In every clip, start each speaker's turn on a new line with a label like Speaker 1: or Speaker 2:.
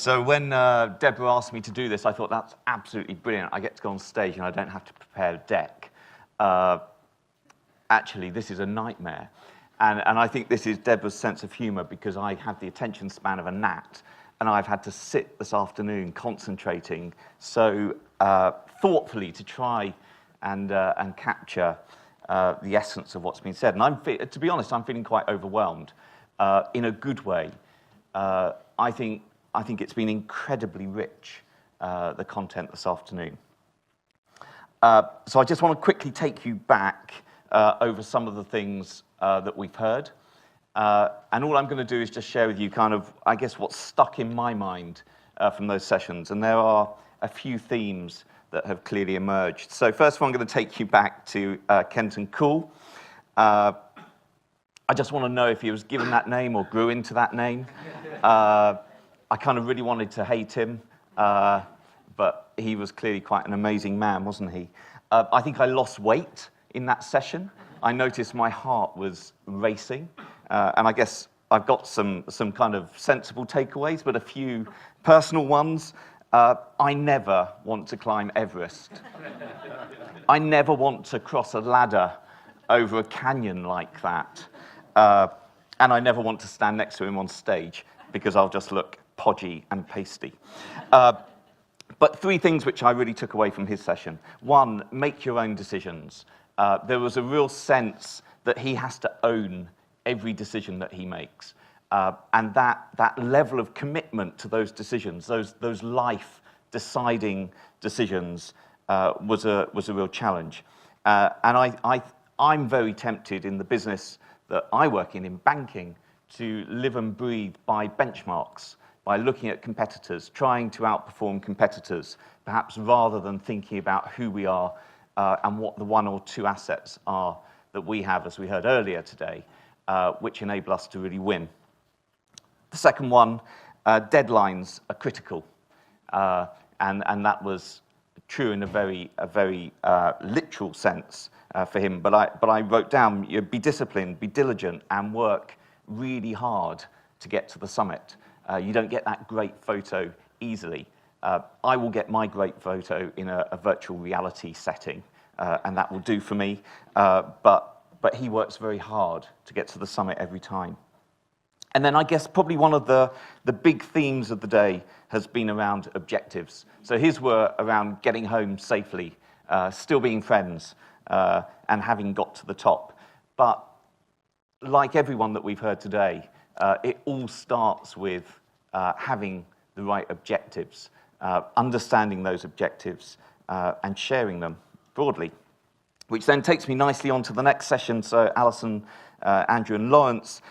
Speaker 1: So when Deborah asked me to do this, I thought that's absolutely brilliant. I get to go on stage and I don't have to prepare a deck. Actually, this is a nightmare. And I think this is Deborah's sense of humor, because I have the attention span of a gnat, and I've had to sit this afternoon concentrating so thoughtfully to try and capture the essence of what's been said. And to be honest, I'm feeling quite overwhelmed in a good way. I think it's been incredibly rich, the content this afternoon. So I just want to quickly take you back over some of the things that we've heard. And all I'm going to do is just share with you kind of, I guess, what's stuck in my mind from those sessions. And there are a few themes that have clearly emerged. So first of all, I'm going to take you back to Kenton Cool. I just want to know if he was given that name or grew into that name. I kind of really wanted to hate him, but he was clearly quite an amazing man, wasn't he? I think I lost weight in that session. I noticed my heart was racing, and I guess I've got some kind of sensible takeaways, but a few personal ones. I never want to climb Everest. I never want to cross a ladder over a canyon like that. And I never want to stand next to him on stage, because I'll just look podgy and pasty. But three things which I really took away from his session. One, make your own decisions. There was a real sense that he has to own every decision that he makes. And that level of commitment to those decisions, those life-deciding decisions, was a real challenge. And I'm very tempted in the business that I work in banking, to live and breathe by benchmarks, by looking at competitors, trying to outperform competitors, perhaps rather than thinking about who we are and what the one or two assets are that we have, as we heard earlier today, which enable us to really win. The second one, deadlines are critical, and that was true in a very literal sense for him. But I wrote down, be disciplined, be diligent, and work really hard to get to the summit. You don't get that great photo easily. I will get my great photo in a virtual reality setting, and that will do for me. But he works very hard to get to the summit every time. And then I guess probably one of the big themes of the day has been around objectives. So his were around getting home safely, still being friends, and having got to the top. But like everyone that we've heard today, it all starts with having the right objectives, understanding those objectives, and sharing them broadly. Which then takes me nicely on to the next session. So Alison, Andrew, and Lawrence.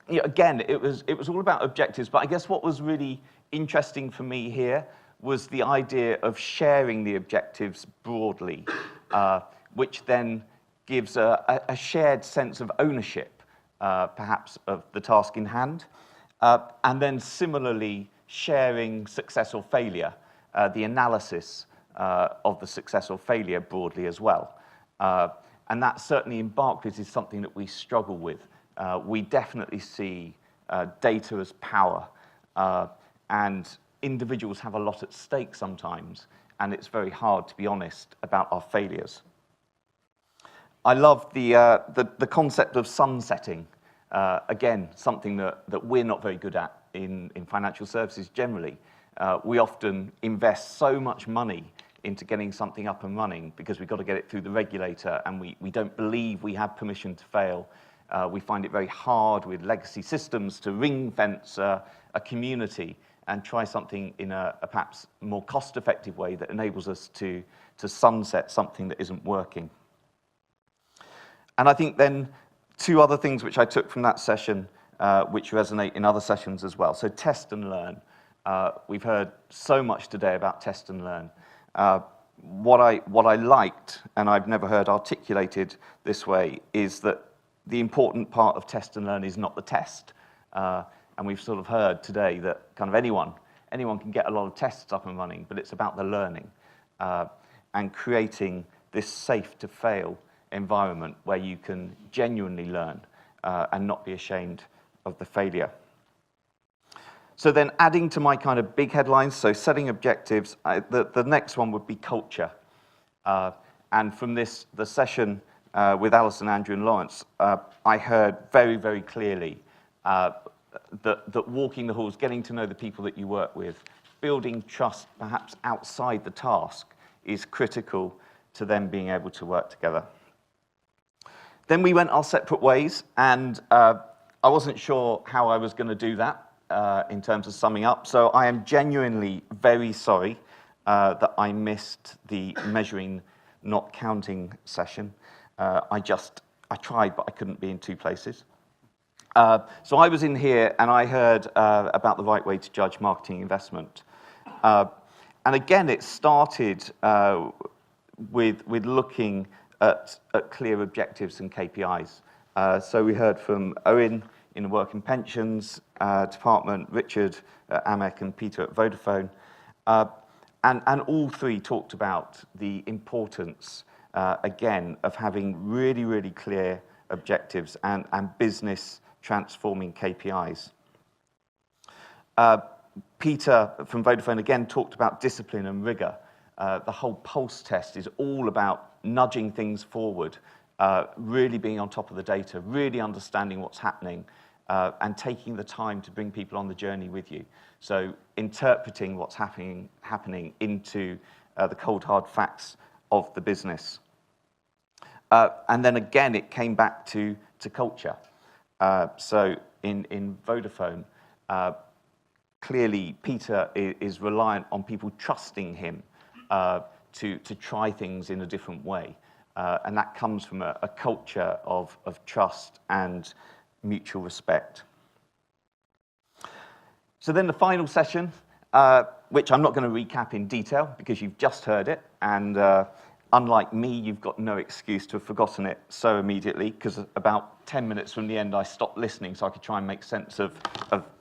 Speaker 1: Again, it was all about objectives, but I guess what was really interesting for me here was the idea of sharing the objectives broadly, which then gives a shared sense of ownership, perhaps, of the task in hand. And then similarly, sharing success or failure, the analysis of the success or failure broadly as well. And that certainly in Barclays is something that we struggle with. We definitely see data as power, and individuals have a lot at stake sometimes, and it's very hard to be honest about our failures. I love the concept of sunsetting. Again, something that we're not very good at in financial services generally. We often invest so much money into getting something up and running because we've got to get it through the regulator, and we don't believe we have permission to fail. We find it very hard with legacy systems to ring-fence a community and try something in a perhaps more cost-effective way that enables us to sunset something that isn't working. And I think then two other things which I took from that session, which resonate in other sessions as well. So test and learn. We've heard so much today about test and learn. What I liked, and I've never heard articulated this way, is that the important part of test and learn is not the test. And we've sort of heard today that kind of anyone can get a lot of tests up and running, but it's about the learning and creating this safe to fail environment where you can genuinely learn and not be ashamed of the failure. So then adding to my kind of big headlines, so setting objectives, the next one would be culture. And from the session with Alison, Andrew, and Lawrence, I heard very, very clearly that walking the halls, getting to know the people that you work with, building trust perhaps outside the task is critical to them being able to work together. Then we went our separate ways, and I wasn't sure how I was going to do that in terms of summing up, so I am genuinely very sorry that I missed the measuring, not counting session. I tried, but I couldn't be in two places. So I was in here, and I heard about the right way to judge marketing investment. And again, it started with looking at clear objectives and KPIs. So we heard from Owen in the Work and Pensions department, Richard at AMEC, and Peter at Vodafone. And all three talked about the importance, again, of having really, really clear objectives and business transforming KPIs. Peter from Vodafone again talked about discipline and rigor. The whole pulse test is all about nudging things forward, really being on top of the data, really understanding what's happening, and taking the time to bring people on the journey with you. So interpreting what's happening into the cold, hard facts of the business. And then again, it came back to culture. So in Vodafone, clearly Peter is reliant on people trusting him to try things in a different way. And that comes from a culture of trust and mutual respect. So then the final session, which I'm not going to recap in detail because you've just heard it, and unlike me, you've got no excuse to have forgotten it so immediately, because about 10 minutes from the end, I stopped listening so I could try and make sense of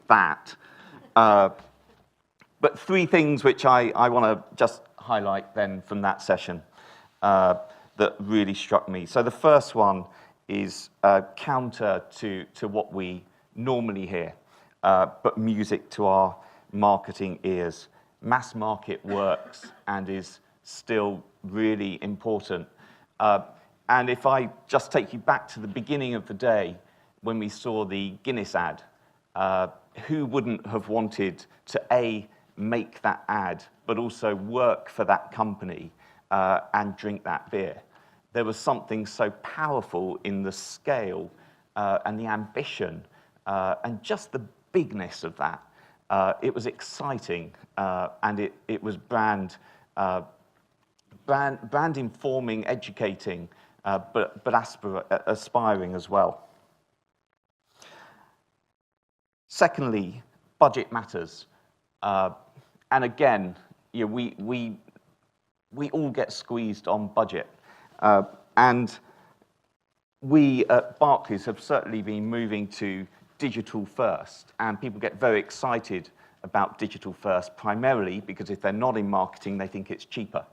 Speaker 1: that. But three things which I want to just highlight then from that session that really struck me. So the first one is counter to what we normally hear, but music to our marketing ears. Mass market works and is still really important. And if I just take you back to the beginning of the day when we saw the Guinness ad, who wouldn't have wanted to A, make that ad, but also work for that company and drink that beer? There was something so powerful in the scale and the ambition and just the bigness of that. It was exciting, and it was brand informing, educating, but aspiring as well. Secondly, budget matters. And again, you know, we all get squeezed on budget. And we at Barclays have certainly been moving to digital first, and people get very excited about digital first, primarily because if they're not in marketing, they think it's cheaper.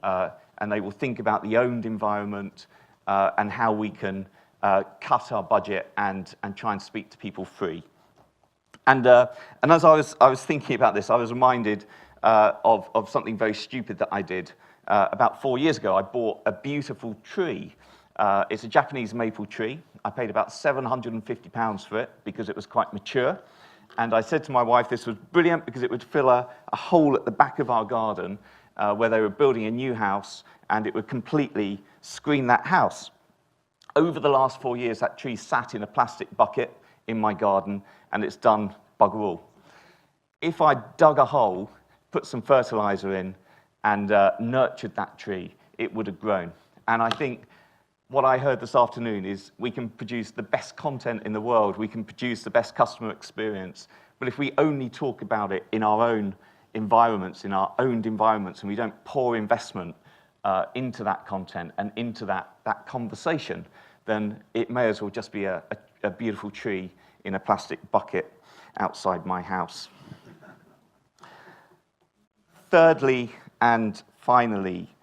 Speaker 1: And they will think about the owned environment and how we can cut our budget and try and speak to people free. And as I was thinking about this, I was reminded of something very stupid that I did. About 4 years ago, I bought a beautiful tree. It's a Japanese maple tree. I paid about £750 for it because it was quite mature. And I said to my wife this was brilliant because it would fill a hole at the back of our garden where they were building a new house, and it would completely screen that house. Over the last 4 years, that tree sat in a plastic bucket in my garden, and it's done bugger all. If I dug a hole, put some fertilizer in, and nurtured that tree, it would have grown. And I think what I heard this afternoon is we can produce the best content in the world, we can produce the best customer experience, but if we only talk about it in our own environments, in our owned environments, and we don't pour investment into that content and into that conversation, then it may as well just be a beautiful tree in a plastic bucket outside my house. Thirdly, and finally,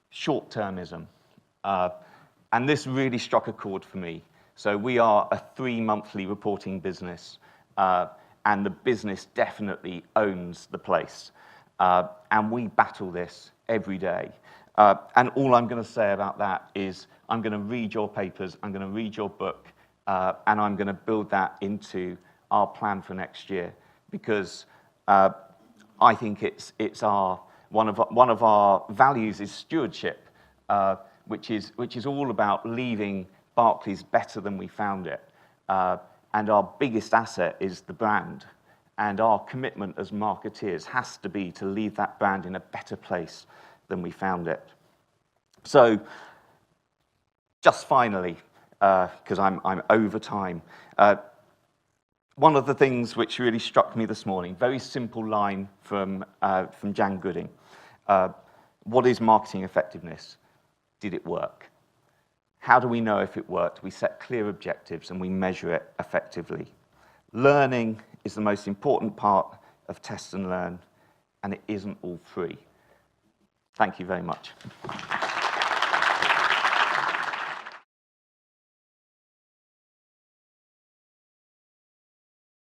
Speaker 1: short-termism. And this really struck a chord for me. So we are a 3-monthly reporting business. and the business definitely owns the place. And we battle this every day. And all I'm going to say about that is I'm going to read your papers, I'm going to read your book, and I'm going to build that into our plan for next year, because I think it's one of our values is stewardship, which is all about leaving Barclays better than we found it. And our biggest asset is the brand. And our commitment as marketeers has to be to leave that brand in a better place than we found it. So, just finally, because I'm over time, one of the things which really struck me this morning, very simple line from Jan Gooding. What is marketing effectiveness? Did it work? How do we know if it worked? We set clear objectives and we measure it effectively. Learning is the most important part of test and learn, and it isn't all free. Thank you very much.